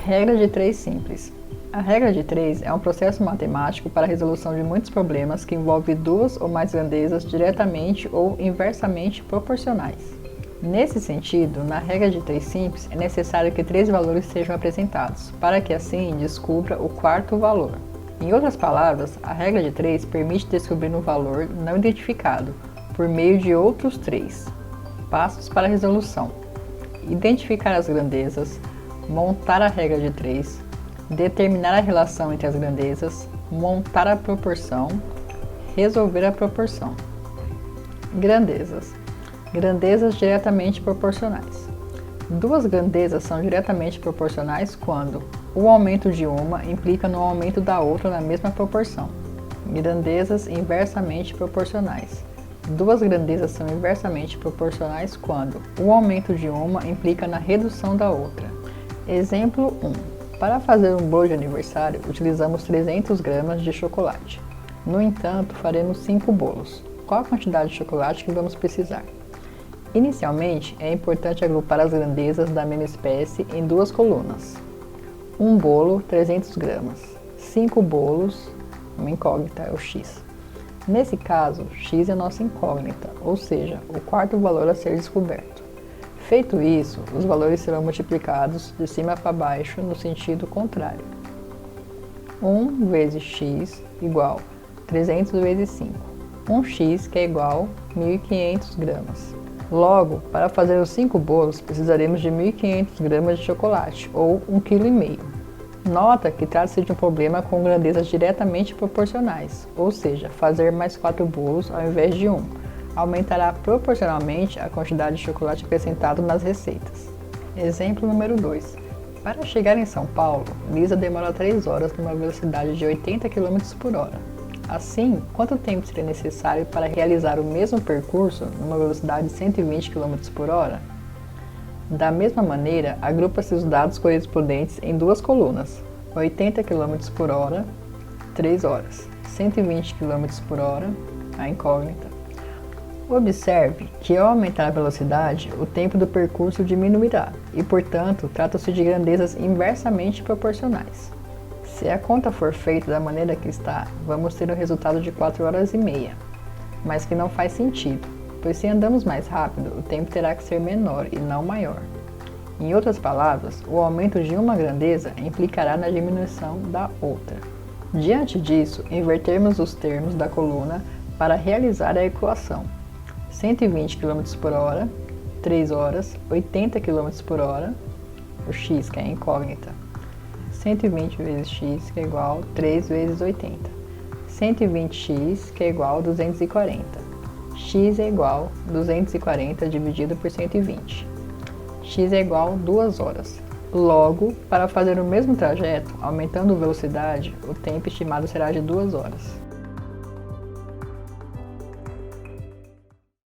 Regra de 3 simples. A regra de 3 é um processo matemático para a resolução de muitos problemas que envolve duas ou mais grandezas diretamente ou inversamente proporcionais. Nesse sentido, na regra de 3 simples, é necessário que 3 valores sejam apresentados, para que assim descubra o quarto valor. Em outras palavras, a regra de 3 permite descobrir um valor não identificado, por meio de outros 3. Passos para a resolução: identificar as grandezas, montar a regra de 3, determinar a relação entre as grandezas, montar a proporção, resolver a proporção. Grandezas. Grandezas diretamente proporcionais. Duas grandezas são diretamente proporcionais quando o aumento de uma implica no aumento da outra na mesma proporção. Grandezas inversamente proporcionais. Duas grandezas são inversamente proporcionais quando o aumento de uma implica na redução da outra. Exemplo 1. Para fazer um bolo de aniversário, utilizamos 300 gramas de chocolate. No entanto, faremos 5 bolos. Qual a quantidade de chocolate que vamos precisar? Inicialmente, é importante agrupar as grandezas da mesma espécie em duas colunas. Um bolo, 300 gramas. 5 bolos, uma incógnita, é o x. Nesse caso, x é nossa incógnita, ou seja, o quarto valor a ser descoberto. Feito isso, os valores serão multiplicados de cima para baixo no sentido contrário. 1 vezes x igual 300 vezes 5. 1x que é igual a 1.500 gramas. Logo, para fazer os 5 bolos, precisaremos de 1.500 gramas de chocolate, ou 1,5 kg. Nota que trata-se de um problema com grandezas diretamente proporcionais, ou seja, fazer mais 4 bolos ao invés de 1. Aumentará proporcionalmente a quantidade de chocolate acrescentado nas receitas. Exemplo número 2. Para chegar em São Paulo, Lisa demora 3 horas numa velocidade de 80 km por hora. Assim, quanto tempo seria necessário para realizar o mesmo percurso numa velocidade de 120 km por hora? Da mesma maneira, agrupa-se os dados correspondentes em duas colunas: 80 km por hora, 3 horas, 120 km por hora, a incógnita. Observe que ao aumentar a velocidade, o tempo do percurso diminuirá e, portanto, trata-se de grandezas inversamente proporcionais. Se a conta for feita da maneira que está, vamos ter um resultado de 4 horas e meia, mas que não faz sentido, pois se andamos mais rápido, o tempo terá que ser menor e não maior. Em outras palavras, o aumento de uma grandeza implicará na diminuição da outra. Diante disso, invertermos os termos da coluna para realizar a equação. 120 km por hora, 3 horas, 80 km por hora, o x que é a incógnita. 120 vezes x que é igual a 3 vezes 80. 120x que é igual a 240. X é igual a 240 dividido por 120. X é igual a 2 horas. Logo, para fazer o mesmo trajeto, aumentando a velocidade, o tempo estimado será de 2 horas.